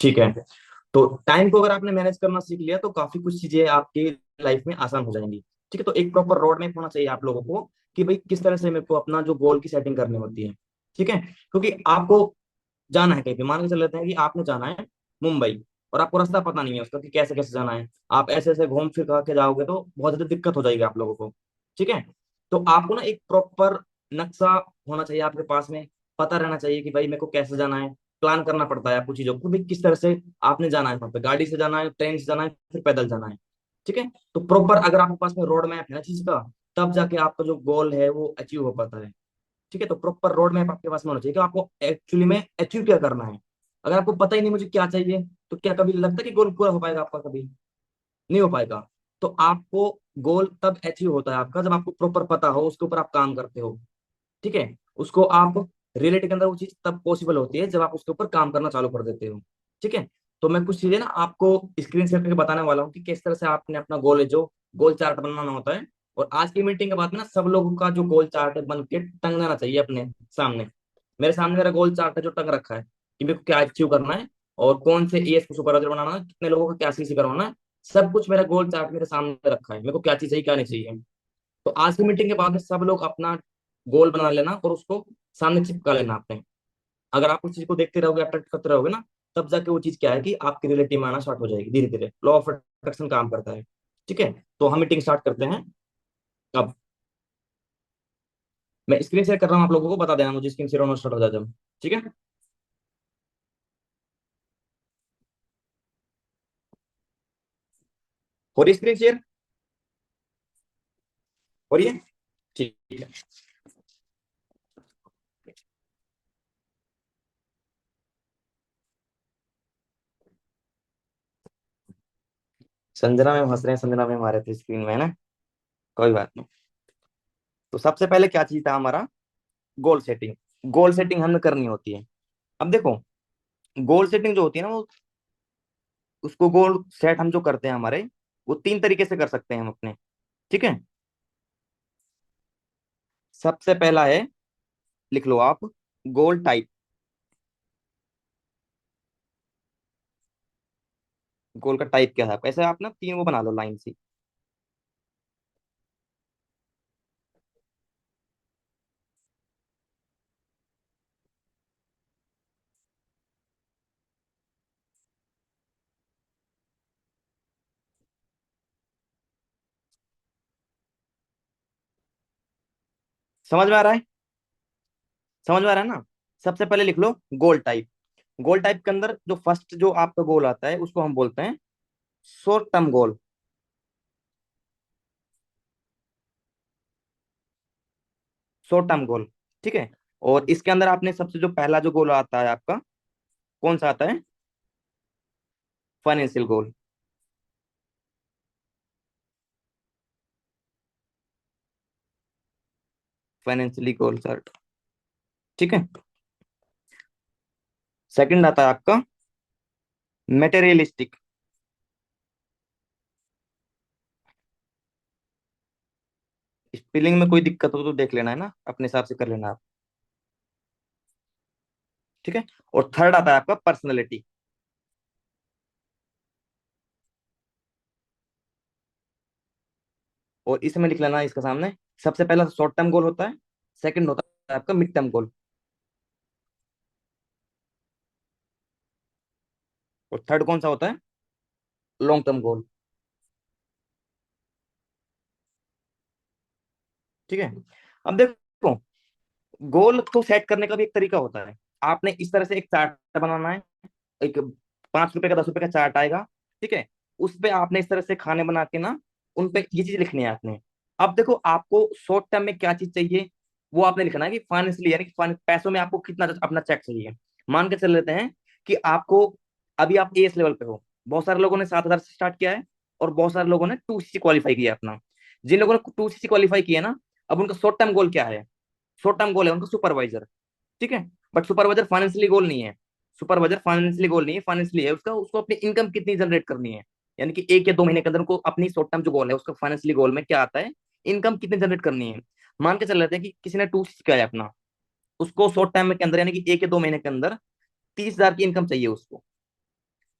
ठीक है। तो टाइम को अगर आपने मैनेज करना सीख लिया तो काफी कुछ चीजें आपकी लाइफ में आसान हो जाएंगी। ठीक है, तो एक प्रॉपर रोड मैप होना चाहिए आप लोगों को कि भाई किस तरह से मेरे को अपना जो गोल की सेटिंग करनी होती है। ठीक है, क्योंकि आपको जाना है कहीं पे, मान के चल लेते हैं कि आपने जाना है मुंबई, और आपको रास्ता पता नहीं है उसका कि कैसे कैसे जाना है। आप ऐसे ऐसे घूम फिर के जाओगे तो बहुत ज्यादा दिक्कत हो जाएगी आप लोगों को। ठीक है, तो आपको ना एक प्रॉपर नक्शा होना चाहिए आपके पास में, पता रहना चाहिए कि भाई मेरे को कैसे जाना है। प्लान करना पड़ता है आपको चीजों को, भाई किस तरह से आपने जाना है, वहाँ पे गाड़ी से जाना है, ट्रेन से जाना है, फिर पैदल जाना है। ठीक है, तो प्रॉपर अगर आपके पास में रोड मैप है ना चीज का, तब जाके आपका जो गोल है वो अचीव हो पाता है। ठीक है, तो प्रॉपर रोड मैप आपके पास में होना चाहिए कि आपको एक्चुअली में अचीव क्या करना है। अगर आपको पता ही नहीं मुझे क्या चाहिए, तो क्या कभी लगता है कि गोल पूरा हो पाएगा आपका? कभी नहीं हो पाएगा। तो आपको गोल तब अचीव होता है आपका जब आपको प्रॉपर पता हो, उसके ऊपर आप काम करते हो। ठीक है, उसको आप रियलिटी के अंदर वो चीज तब पॉसिबल होती है जब आप उसके ऊपर काम करना चालू कर देते हो। ठीक है, तो मैं कुछ चीजें ना आपको स्क्रीन शेयर करके बताने वाला हूँ कि किस तरह से आपने अपना गोल है जो गोल चार्ट बनाना होता है। और आज की मीटिंग के बाद में ना सब लोगों का जो गोल चार्ट है बन के टंग जाना चाहिए अपने सामने। मेरे सामने मेरा गोल चार्ट है जो टंग रखा है कि मेरे को क्या अचीव करना है, और कौन से एएस को सुपरवाइजर बनाना है, कितने लोगों का क्या सीसी करवाना है। सब कुछ मेरा गोल चार्ट मेरे सामने रखा है, मेरे को क्या चीज चाहिए क्या नहीं चाहिए। तो आज की मीटिंग के बाद में सब लोग अपना गोल बना लेना और उसको सामने चिपका लेना अपने। अगर आप उस चीज को देखते रहोगे, अट्रैक्ट करते रहोगे ना, तब जाके वो चीज क्या है कि आपकी रिलेटिव में आना स्टार्ट हो जाएगी धीरे धीरे। लॉ ऑफ अट्रैक्शन काम करता है। ठीक है, तो हम मीटिंग स्टार्ट करते हैं अब। मैं स्क्रीन शेयर कर रहा हूँ, आप लोगों को बता देना मुझे स्क्रीन शेयर होना स्टार्ट हो जाए जब। ठीक है, हो रही स्क्रीन शेयर? हो रही है? ठीक है। संजना में हंस रहे हैं, संजना में हमारे थे स्क्रीन में है ना, कोई बात नहीं। तो सबसे पहले क्या चीज था हमारा? Goal setting. गोल सेटिंग हमें करनी होती है। अब देखो, गोल सेटिंग जो होती है ना वो, उसको गोल सेट हम जो करते हैं हमारे, वो तीन तरीके से कर सकते हैं हम अपने। ठीक है, सबसे पहला है, लिख लो आप, गोल टाइप। गोल का टाइप क्या है? ऐसे आप ना तीन वो बना लो लाइन सी। समझ में आ रहा है? समझ में आ रहा है ना? सबसे पहले लिख लो गोल टाइप। गोल टाइप के अंदर जो फर्स्ट जो आपका गोल आता है उसको हम बोलते हैं short term goal. Short term goal. ठीक है, और इसके अंदर आपने सबसे जो पहला जो गोल आता है आपका, कौन सा आता है? Financial goal. फाइनेंशियली गोल सर। ठीक है, सेकंड आता है आपका मेटेरियलिस्टिक। स्पेलिंग में कोई दिक्कत हो तो देख लेना है ना, अपने हिसाब से कर लेना आप। ठीक है, और थर्ड आता है आपका पर्सनैलिटी। और इसमें लिख लेना इसका सामने, सबसे पहला शॉर्ट टर्म गोल होता है, सेकंड होता है आपका मिड टर्म गोल, और थर्ड कौन सा होता है? Long term goal. ठीक है, अब देखो, गोल तो सेट करने का भी एक तरीका होता है। आपने इस तरह से एक चार्ट बनाना है, एक 5 रुपए का 10 रुपए का चार्ट आएगा। ठीक है, उस पे आपने इस तरह से खाने बना के ना, उन पे ये चीज लिखनी है आपने। अब देखो, आपको शॉर्ट टर्म में क्या चीज चाहिए, वो आपने लिखना है कि फाइनेंशियली, यानी कि पैसों में आपको कितना अपना चेक चाहिए। मान के चल लेते हैं कि आपको, अभी आप एस लेवल पे हो, बहुत सारे लोगों ने 7,000 से स्टार्ट किया है, और बहुत सारे लोगों ने 2CC क्वालिफाई किया अपना। जिन लोगों ने 2CC क्वालिफाई किया ना, अब उनका शॉर्ट टर्म गोल क्या है? शॉर्ट टर्म गोल है उनका सुपरवाइजर। ठीक है, बट सुपरवाइजर फाइनेंशियली गोल नहीं है। सुपरवाइजर फाइनेंशियली गोल नहीं है, फाइनेंशियली है उसका, उसको अपनी इनकम कितनी जनरेट करनी है। यानी कि 1 या 2 महीने के अंदर उनको अपनी शॉर्ट टर्म जो गोल है उसका फाइनेंशियली गोल में क्या आता है, इनकम कितनी जनरेट करनी है। मान के चल रहे हैं कि किसी ने 2 किया है अपना, उसको शॉर्ट टाइम के अंदर यानी कि 1 या 2 महीने के अंदर 30,000 की इनकम चाहिए उसको।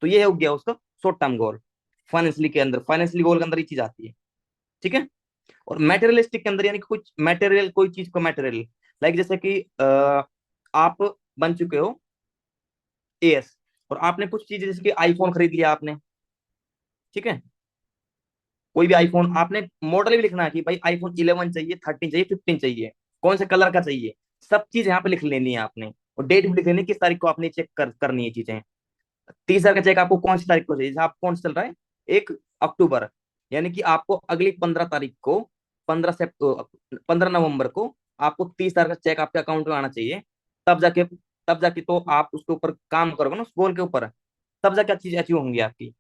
तो ये हो गया उसका शॉर्ट टर्म गोल। फाइनेंशियली के अंदर, फाइनेंशियली गोल के अंदर ये चीज आती है। ठीक है। और मेटेरियलिस्टिक के अंदर यानी कि कुछ मेटेरियल, कोई चीज को मेटेरियल, लाइक जैसे कि आप बन चुके हो एएस, और आपने कुछ चीजें जैसे कि आईफोन खरीद लिया आपने। ठीक है। कोई भी आईफोन, आपने मॉडल भी लिखना है कि भाई आईफोन 11 चाहिए, 13 चाहिए, 15 चाहिए, कौन से कलर का चाहिए, सब चीज यहाँ पे लिख लेनी है आपने। और डेट भी लिख लेनी है, किस तारीख को आपने चेक करनी है चीजें। 30,000 का चेक आपको कौन सी तारीख को चाहिए, जैसे आप कौन सा चल रहा है, 1 अक्टूबर, यानी कि आपको अगली 15 तारीख को, 15 नवंबर को आपको 30,000 का चेक आपके अकाउंट में आना चाहिए। तब जाके, तब जाके तो आप उसके ऊपर काम करोगे ना, उस गोल के ऊपर, तब जाके चीज अचीव होंगी आपकी।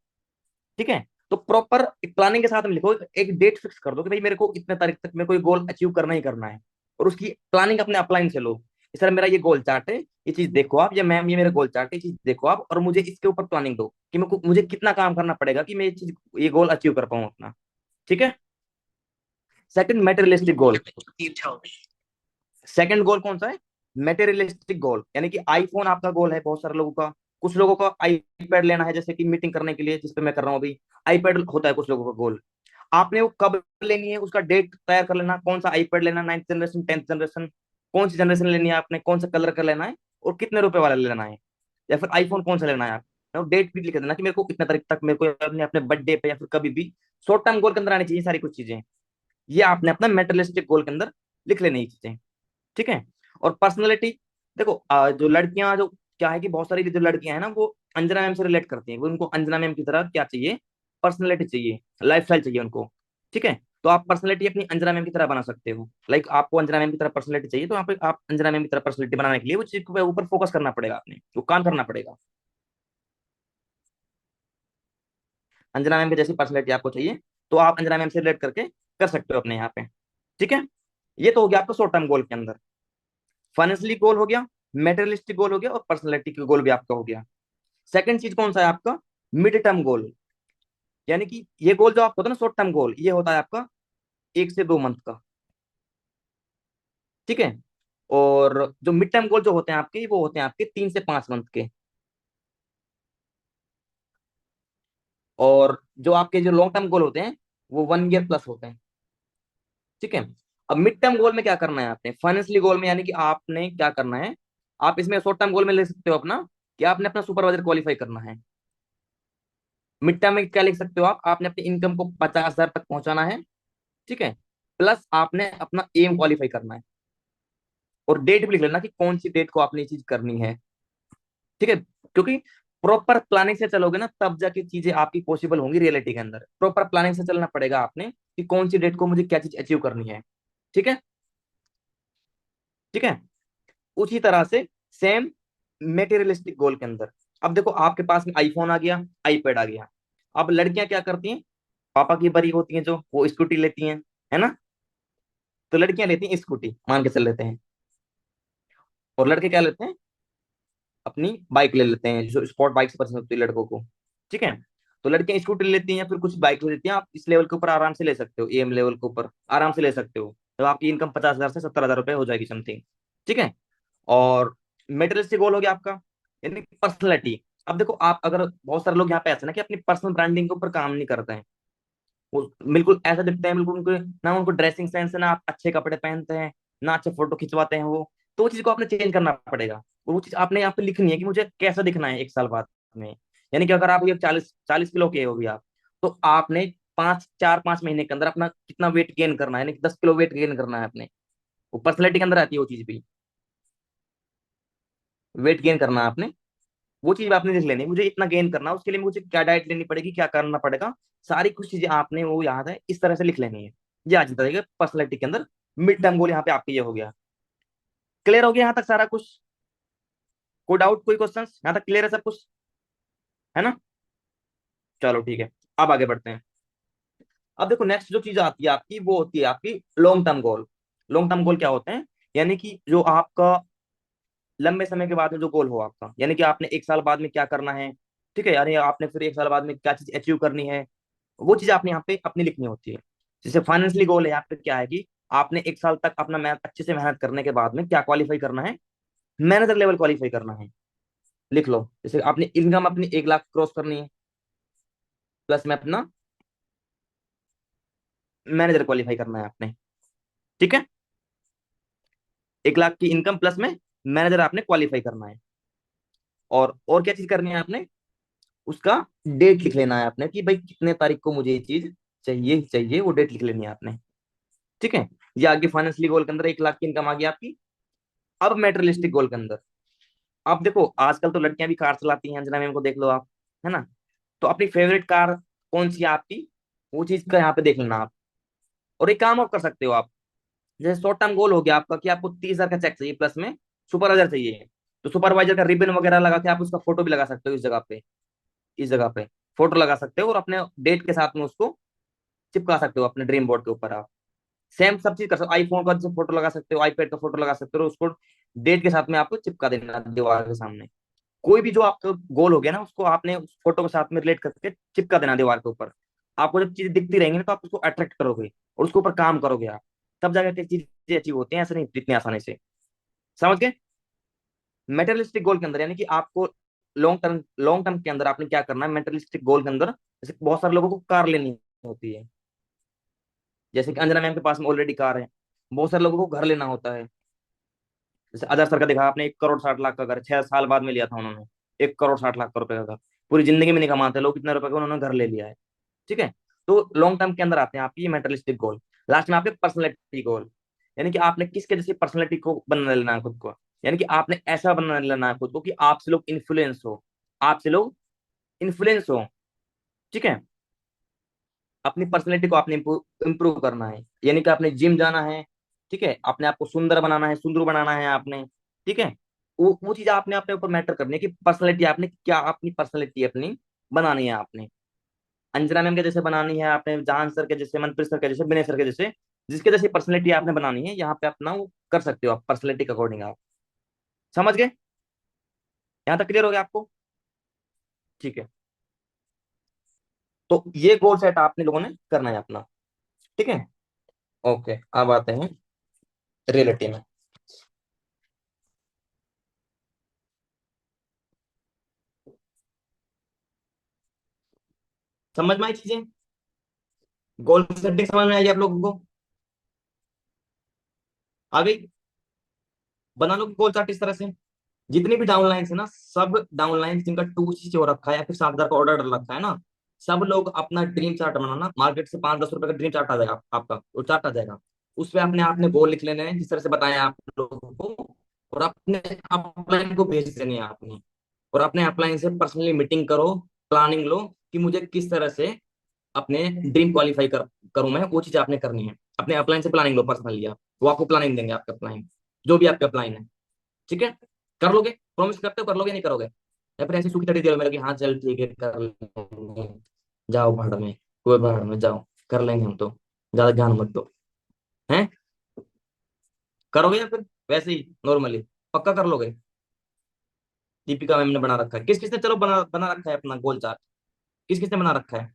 ठीक है। तो प्रॉपर एक प्लानिंग के साथ में लिखो, एक डेट फिक्स कर दो कि भाई मेरे को इतने तारीख तक मेरे को ये गोल अचीव करना ही करना है। और उसकी प्लानिंग अपने अपलाइन से लो। सर मेरा ये गोल चार्ट है, ये चीज देखो आप, या मैम ये मेरा गोल चार्ट है, ये चीज देखो आप, और मुझे इसके ऊपर प्लानिंग दो कि मुझे कितना काम करना पड़ेगा कि मैं ये चीज, ये गोल अचीव कर पाऊँ अपना। ठीक है। सेकंड, मेटेरियलिस्टिक गोल। सेकंड गोल कौन सा है? मेटेरियलिस्टिक गोल, यानी कि आईफोन आपका गोल है बहुत सारे लोगों का। कुछ लोगों का आईपैड लेना है, जैसे कि मीटिंग करने के लिए, जिस पे मैं कर रहा हूँ अभी, आईपैड होता है कुछ लोगों का गोल। आपने वो कब लेनी है, उसका डेट तैयार कर लेना, कौन सा आईपैड लेना, 9th जनरेशन, 10th जनरेशन, कौन सी जनरेशन लेनी है आपने, कौन सा कलर का लेना है, और कितने रुपए वाला लेना है, या फिर आईफोन कौन सा लेना है आपने। और डेट भी लिख देना कि मेरे को इतने तारीख तक, मेरे को अपने अपने बर्थडे पे या फिर कभी भी, शॉर्ट टर्म गोल के अंदर आनी चाहिए सारी कुछ चीजें। ये आपने अपना मेटलिस्टिक गोल के अंदर लिख लेनी चीजें। ठीक है। और पर्सनैलिटी, देखो जो लड़कियां, जो क्या है कि बहुत सारी जो लड़कियां हैं ना, वो अंजना मैम से रिलेट करती हैं, वो उनको अंजना मैम की तरह क्या चाहिए, पर्सनैलिटी चाहिए, लाइफस्टाइल चाहिए उनको। ठीक है। तो आप पर्सनैलिटी अपनी अंजना मैम की तरह बना सकते हो। लाइक आपको अंजना मैम की तरह पर्सनैलिटी चाहिए, तो आप अंजना मैम की तरह पर्सनैलिटी बनाने के लिए वो चीज के ऊपर फोकस करना पड़ेगा, आपने वो काम करना पड़ेगा। अंजना मैम की जैसी पर्सनैलिटी आपको चाहिए, तो आप अंजना मैम से रिलेट करके कर सकते हो अपने यहाँ पे। ठीक है। ये तो हो गया आपका शॉर्ट टर्म गोल के अंदर। फाइनेंशियली गोल हो गया, मेटेरियलिस्टिक गोल हो गया, और पर्सनैलिटी के गोल भी आपका हो गया। सेकंड चीज कौन सा है आपका? Mid term goal. यानी कि ये गोल जो आपका होता है ना, शॉर्ट टर्म गोल, ये होता है आपका 1 से 2 मंथ का। ठीक है। और जो मिड टर्म गोल जो होते हैं आपके, वो होते हैं आपके 3 से 5 मंथ के। और जो आपके जो लॉन्ग टर्म गोल होते हैं, वो 1 ईयर प्लस होते हैं। ठीक है। अब मिड टर्म गोल में क्या करना है आपने, फाइनेंशियली गोल में, यानी कि आपने क्या करना है, आप इसमें शॉर्ट टर्म गोल में ले सकते हो अपना, कि आपने अपना सुपरवाइजर क्वालिफाई करना है। मिड टर्म में क्या लिख सकते हो आप, आपने अपनी इनकम को 50,000 तक पहुंचाना है। ठीक है। प्लस आपने अपना एम क्वालिफाई करना है। और डेट भी लिख लेना कि कौन सी डेट को आपने ये चीज करनी है। ठीक है। क्योंकि प्रॉपर प्लानिंग से चलोगे ना, तब जाके चीजें आपकी पॉसिबल होंगी रियलिटी के अंदर। प्रॉपर प्लानिंग से चलना पड़ेगा आपने कि कौन सी डेट को मुझे क्या चीज अचीव करनी है। ठीक है। ठीक है। उसी तरह से सेम मेटेरियलिस्टिक गोल के अंदर, अब देखो आपके पास में आईफोन आ गया, आईपैड आ गया। अब लड़कियां क्या करती हैं, पापा की बड़ी होती हैं जो, वो स्कूटी लेती हैं, है ना। तो लड़कियां लेती हैं स्कूटी, मान के चल लेते हैं। और लड़के क्या लेते हैं, अपनी बाइक ले लेते हैं, जो स्पोर्ट बाइक से पसंद होती है लड़कों को। ठीक है। तो लड़कियां स्कूटी ले लेती हैं, या फिर कुछ बाइक ले लेती हैं। आप इस लेवल के ऊपर आराम से ले सकते हो, एम लेवल के ऊपर आराम से ले सकते हो, तो आपकी इनकम 50,000 से 70,000 रुपए हो जाएगी समथिंग। ठीक है। और मेटेरियलिस्टिक गोल हो गया आपका, यानी पर्सनैलिटी। अब देखो आप, अगर बहुत सारे लोग यहाँ पे ऐसे ना कि अपनी पर्सनल ब्रांडिंग के ऊपर काम नहीं करते हैं, वो बिल्कुल ऐसा दिखते हैं, बिल्कुल उनको ना, उनको ड्रेसिंग सेंस है ना, आप अच्छे कपड़े पहनते हैं ना, अच्छे फोटो खिंचवाते हैं वो। तो वो चीज को आपने चेंज करना पड़ेगा, और वो चीज आपने यहाँ पे लिखनी है कि मुझे कैसा दिखना है 1 साल बाद में। यानी कि अगर आप ये 40 40 किलो के हो गया आप, तो आपने 4 5 महीने के अंदर अपना कितना वेट गेन करना है, यानी कि 10 किलो वेट गेन करना है अपने। वो पर्सनैलिटी के अंदर आती है वो चीज भी, वेट गेन करना है आपने। वो चीज आपने लिख लेनी है, मुझे इतना गेन करना है, उसके लिए मुझे क्या डाइट लेनी पड़ेगी, क्या करना पड़ेगा, सारी कुछ चीजें आपने वो याद है इस तरह से लिख लेनी है। ये आज बताइएगा पर्सनैलिटी के अंदर मिड टर्म गोल यहाँ पे आपके ये हो गया। क्लियर हो गया यहाँ तक सारा कुछ? कोई डाउट, कोई क्वेश्चन? यहाँ तक क्लियर है सब कुछ, है ना। चलो ठीक है, अब आगे बढ़ते हैं। अब देखो नेक्स्ट जो चीज आती है आपकी, वो होती है आपकी long term goal. Long term goal क्या होते हैं, यानी कि जो आपका लंबे समय के बाद में जो गोल हो आपका, यानी कि आपने 1 साल बाद में क्या करना है। ठीक है। यानी आपने फिर 1 साल बाद में क्या चीज अचीव करनी है, वो चीज आपने यहाँ पे अपनी लिखनी होती है। जैसे फाइनेंशियली गोल है यहाँ पे क्या है कि आपने 1 साल तक अपना मेहनत अच्छे से मेहनत करने के बाद में क्या क्वालिफाई करना है, मैनेजर लेवल क्वालिफाई करना है। लिख लो, जैसे आपने इनकम अपनी 1 लाख क्रॉस करनी है, प्लस में अपना मैनेजर क्वालिफाई करना है आपने। ठीक है, 1 लाख की इनकम प्लस में मैनेजर आपने क्वालिफाई करना है। और क्या चीज करनी है आपने, उसका डेट लिख लेना है आपने कि भाई कितने तारीख को मुझे ये चीज चाहिए ही चाहिए, वो डेट लिख लेनी है आपने। ठीक है, ये आगे फाइनेंशियली गोल के अंदर 1 लाख की इनकम आ गई आपकी। अब मेटेरियलिस्टिक गोल के अंदर, आप देखो आजकल तो लड़कियां भी कार चलाती हैं, अंजना मैम को देख लो आप, है ना। तो अपनी फेवरेट कार कौन सी है आपकी, वो चीज का यहाँ पे देख लेना आप। और एक काम और कर सकते हो आप, जैसे शॉर्ट टर्म गोल हो गया आपका कि आपको 30,000 का चेक चाहिए, प्लस में सुपरवाइजर चाहिए, तो सुपरवाइजर का रिबन वगैरह लगा के आप उसका फोटो भी लगा सकते हो इस जगह पे, इस जगह पे फोटो लगा सकते हो, और अपने डेट के साथ में उसको चिपका सकते हो अपने ड्रीम बोर्ड के ऊपर आप। सेम सब चीज कर सकते हो, आईफोन का जैसे फोटो लगा सकते हो, आईपैड का फोटो लगा सकते हो, उसको डेट के साथ में आपको चिपका देना दीवार के सामने। कोई भी जो आपका गोल हो गया ना, उसको आपने उस फोटो के साथ में रिलेट करके चिपका देना दीवार के ऊपर। आपको जब चीजें दिखती रहेंगी ना, तो आप उसको अट्रैक्ट करोगे और उसके ऊपर काम करोगे आप, तब जाकर के चीजें अचीव होती हैं, ऐसे नहीं इतनी आसानी से। समझ गए। मेटेरियलिस्टिक गोल के अंदर यानी कि आपको लॉन्ग टर्म के अंदर आपने क्या करना है, मेटेरियलिस्टिक गोल के अंदर, जैसे बहुत सारे लोगों को कार लेनी होती है, जैसे कि अंजना मैम के पास में ऑलरेडी कार है। बहुत सारे लोगों को घर लेना होता है, जैसे अजय सर का देखा आपने, 1 करोड़ 60 लाख का घर 6 साल बाद में लिया था उन्होंने, 1 करोड़ 60 लाख रुपए का घर। पूरी जिंदगी में नहीं कमाते लोग इतने रुपए का, उन्होंने घर ले लिया है। ठीक है, तो लॉन्ग टर्म के अंदर आते हैं आपकी ये मेटलिस्टिक गोल। लास्ट में आपके पर्सनैलिटी गोल, यानी कि आपने किसके जैसी पर्सनैलिटी को बना लेना है खुद को, यानी कि आपने ऐसा बना लेना है खुद को कि आपसे लोग इन्फ्लुएंस हो, आपसे लोग इन्फ्लुएंस हो। ठीक है, अपनी पर्सनैलिटी को आपने इंप्रूव करना है, यानी कि आपने जिम जाना है। ठीक है, अपने आप को सुंदर बनाना है, सुंदर बनाना है आपने। ठीक है, वो चीज आपने अपने ऊपर मैटर करनी है कि पर्सनैलिटी आपने क्या, अपनी पर्सनैलिटी अपनी बनानी है आपने। अंजना मैम के जैसे बनानी है आपने, जहान सर के जैसे, मनप्रीत सर के जैसे, विनय सर के जैसे, जिसके जैसे पर्सनैलिटी आपने बनानी है, यहाँ पे अपना वो कर सकते हो आप पर्सनैलिटी के अकॉर्डिंग आप। समझ गए, यहाँ तक क्लियर हो गया आपको। ठीक है, तो ये गोल सेट आपने लोगों ने करना है अपना। ठीक है, ओके, अब आते हैं रियलिटी में। समझ में आई चीजें, गोल सेटिंग समझ में आई आप लोगों को, आ गई। बना लो गोल चार्ट इस तरह से, जितनी भी डाउनलाइन है ना, सब डाउनलाइन जिनका 2 हो रखा है या फिर 7,000 का ऑर्डर डल रखा है ना, सब लोग अपना ड्रीम चार्ट बनाना, मार्केट से 5-10 रुपए का ड्रीम चार्ट आ जाएगा आपका, वो चार्ट आ जाएगा। उस पे आपने आपने गोल लिख लेने हैं जिस तरह से बताया आप लोगों को, और अपने अपलाइन को भेज देनी है आपने, और अपने अपलाइन से पर्सनली मीटिंग करो, प्लानिंग लो कि मुझे किस तरह से अपने ड्रीम क्वालिफाई करूं मैं, वो चीज आपने करनी है। अपने अपलाइन से प्लानिंग लो पर्सनली आप, वो आपको प्लानिंग देंगे, आपका अपलाइन जो भी आपका अपलाइन है। ठीक है, कर लोगे, प्रॉमिस करते हो, कर लोगे नहीं करोगे, या फिर ऐसी सूखी तड़ी दे रहे हो मेरे कि हाँ चल ठीक है कर लेंगे, जाओ भाड़ में, कोई भाड़ में जाओ, कर लेंगे हम तो, ज्यादा ध्यान मत दो। हैं, करोगे या फिर वैसे ही नॉर्मली, पक्का कर लोगे। दीपिका मैम ने बना रखा है, किस किसने, चलो बना बना रखा है अपना गोल चार्ट, किस किसने बना रखा है,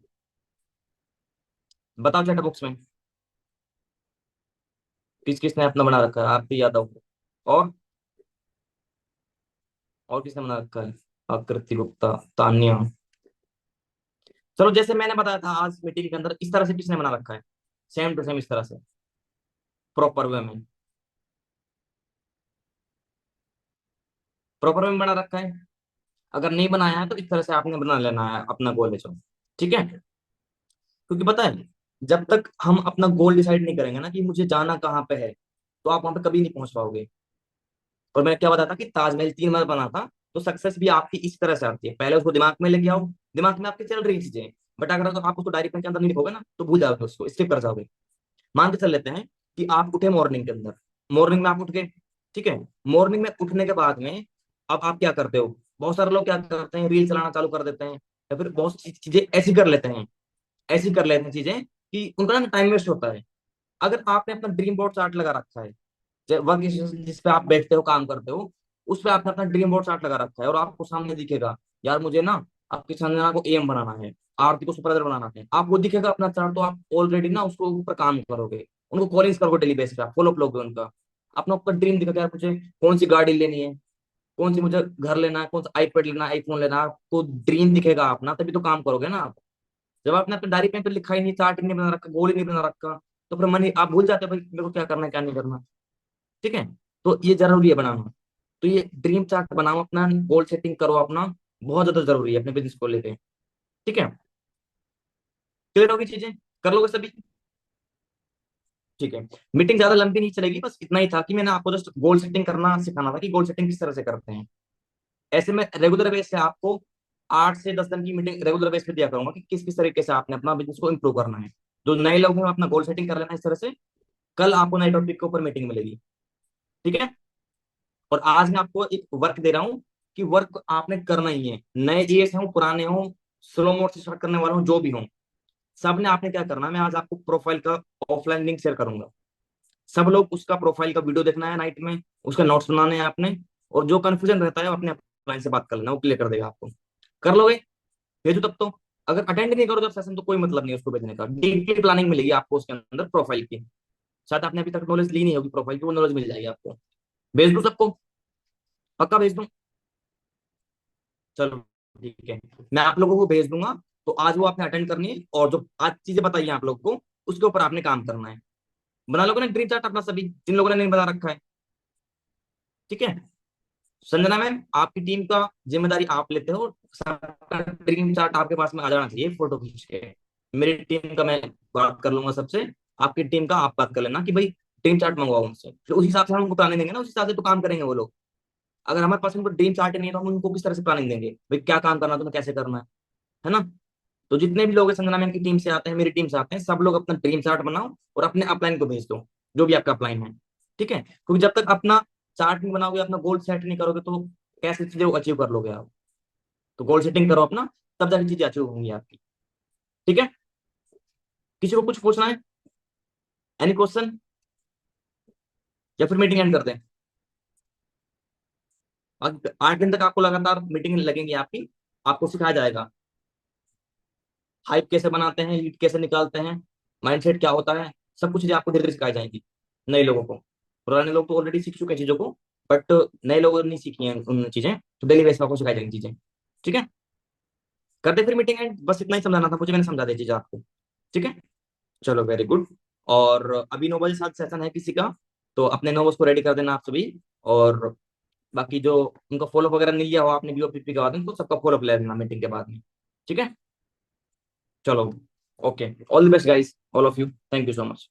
बताओ चैट बॉक्स में, किस किसने अपना बना रखा है, आप भी याद आओ। और और किसने बना रखा है, आकृति गुप्ता, तान्या। चलो जैसे मैंने बताया था आज मीटिंग के अंदर, इस तरह से किसने बना रखा है, सेम टू सेम इस तरह से, प्रॉपर वे में, प्रॉपर वे में बना रखा है। अगर नहीं बनाया है तो इस तरह से आपने बना लेना है अपना गोल है जो। ठीक है, क्योंकि पता है, जब तक हम अपना गोल डिसाइड नहीं करेंगे ना कि मुझे जाना कहाँ पे है, तो आप वहां पे कभी नहीं पहुंच पाओगे। और मैंने क्या बताया था कि ताजमहल 3 बार बना था, तो सक्सेस भी आपकी इस तरह से आती है, पहले उसको दिमाग में लेके आओ, दिमाग में आपके चल रही चीजें, बट अगर तो आप उसको डायरी पेन के अंदर नहीं लिखोगे ना, तो भूल जाओगे, उसको स्किप कर जाओगे। मान के चल लेते हैं कि आप उठे मॉर्निंग के अंदर, मॉर्निंग में आप उठ गए। ठीक है, मॉर्निंग में उठने के बाद में अब आप क्या करते हो, बहुत सारे लोग क्या करते हैं, रील चलाना चालू कर देते हैं, या फिर बहुत सी चीजें ऐसी कर लेते हैं, ऐसी कर लेते हैं चीजें कि उनका ना टाइम वेस्ट होता है। अगर आपने अपना ड्रीम बोर्ड चार्ट लगा रखा है, वर्क जिस पे आप बैठते हो काम करते हो, उस पे आपने अपना ड्रीम बोर्ड चार्ट लगा रखा है, और आपको सामने दिखेगा, यार मुझे ना आपकी संजना को एम बनाना है, आरती को सुपरवाइजर बनाना है, आपको दिखेगा अपना चार्ट, तो आप ऑलरेडी ना उसको ऊपर काम करोगे, उनको कॉलिंग्स करोगे डेली बेसिस पे, फॉलो अप लोगे उनका, अपना ऊपर ड्रीम दिखेगा, यार मुझे कौन सी गाड़ी लेनी है, कौन सी मुझे घर लेना है, कौन सा आईपैड लेना है, आईफोन लेना है, आपको ड्रीम दिखेगा अपना, तभी तो काम करोगे ना आप। जब आपने अपने डायरी पेन पे लिखा ही नहीं, चार्ट ही नहीं बना रखा, गोल ही नहीं बना रखा, तो फिर मन आप भूल जाते हो भाई मेरे को क्या करना है क्या नहीं करना। ठीक है, तो ये जरूरी है बनाना। तो ये ड्रीम चार्ट बनाओ अपना, गोल सेटिंग करो अपना, बहुत ज्यादा जरूरी है अपने बिजनेस को लेके। ठीक है, क्लियर होगी चीजें, कर लोगे सभी। ठीक है, मीटिंग ज्यादा लंबी नहीं चलेगी, बस इतना ही था कि मैंने आपको जस्ट गोल सेटिंग करना सिखाना था कि गोल सेटिंग किस तरह से करते हैं। ऐसे में रेगुलर बेस से आपको 8 से 10 दिन की मीटिंग रेगुलर बेस पे दिया करूंगा कि किस किस तरीके से आपने अपना बिजनेस को इंप्रूव करना है। जो नए लोग हैं अपना गोल सेटिंग कर लेना इस तरह से, कल आपको नए टॉपिक के ऊपर मीटिंग मिलेगी। ठीक है, और आज मैं आपको एक वर्क दे रहा हूँ कि वर्क आपने करना ही है, नए जीएस हो पुराने हो, स्लो मोड से स्टार्ट करने वाले हो जो भी हो, सबने आपने क्या करना है, मैं आज आपको प्रोफाइल का ऑफलाइन लिंक शेयर करूंगा। सब लोग उसका प्रोफाइल का वीडियो देखना है नाइट में, उसका नोट्स बनाने हैं आपने, और जो कंफ्यूजन रहता है वो अपने क्लाइंट से बात कर लेना, वो क्लियर कर देगा आपको। कर लोगे, भेजो तब तो। अगर अटेंड नहीं करो जब सेशन तो कोई मतलब नहीं है उसको भेजने का, डीपली प्लानिंग मिलेगी आपको उसके अंदर प्रोफाइल की। शायद आपने अभी तक नॉलेज ली नहीं होगी प्रोफाइल की, वो नॉलेज मिल जाएगी आपको। भेज दूं सबको, पक्का भेज दूं। चलो ठीक है, मैं आप लोगों को भेज दूंगा। तो आज वो आपने अटेंड करनी है, और जो आज चीजें बताई हैं आप लोगों को, उसके ऊपर आपने काम करना है। बना लोगे ना ड्रीम चार्ट अपना सभी, जिन लोगों ने नहीं बना रखा है। ठीक है, संजना मैम आपकी टीम का जिम्मेदारी आप लेते हो, सबका ड्रीम चार्ट आपके पास में आ जाना चाहिए फोटो खींच के। मेरी टीम का मैं बात कर लूंगा सबसे, आपकी टीम का आप बात कर लेना कि भाई ड्रीम चार्ट मंगवाओ उनसे, फिर उस हिसाब से हम उनको प्लानिंग देंगे ना, उस हिसाब से तो काम करेंगे वो लोग। अगर हमारे पास उनको ड्रीम चार्ट नहीं है तो हम उनको किस तरह से प्लानिंग देंगे भाई, क्या काम करना है तुम्हें, कैसे करना है ना। तो जितने भी लोग हैं संजना मैम की टीम से आते हैं, मेरी टीम से आते हैं, सब लोग अपना ड्रीम चार्ट बनाओ और अपने अपलाइन को भेज दो, जो भी आपका अपलाइन है। ठीक है, क्योंकि जब तक अपना चार्ट नहीं बनाओगे, अपना गोल सेट नहीं करोगे, तो कैसे चीजें अचीव कर लोगे आप। तो गोल सेटिंग करो अपना, तब जाके चीजें अचीव होंगी आपकी। ठीक है, किसी को कुछ पूछना है, एनी क्वेश्चन, या फिर मीटिंग एंड कर दें। 8 दिन तक आपको लगातार मीटिंग लगेंगी आपकी, आपको सिखाया जाएगा हाइप कैसे बनाते हैं, लीड कैसे निकालते हैं, माइंडसेट क्या होता है, सब कुछ चीजें आपको धीरे धीरे सिखाई जाएंगी नए लोगों को। पुराने लोग तो ऑलरेडी सीख चुके हैं चीजों को, बट नए लोगों ने नहीं सीखी हैं उन चीजें, तो डेली बेस पर आपको सिखाई जाएंगी चीजें। ठीक है, करते फिर मीटिंग एंड, बस इतना ही समझाना था मुझे, मैंने समझा दी चीजें आपको। ठीक है, चलो वेरी गुड। और अभी 9 बजे साथ सेशन है किसी का, तो अपने 9 बजे को रेडी कर देना आप सभी। और बाकी जो उनका फॉलोअप वगैरह नहीं लिया हो आपने बीओपीपी के बाद में, तो सबका फॉलोअप ले लेना मीटिंग के बाद में। ठीक है, चलो, okay, all the best guys, all of you, thank you so much.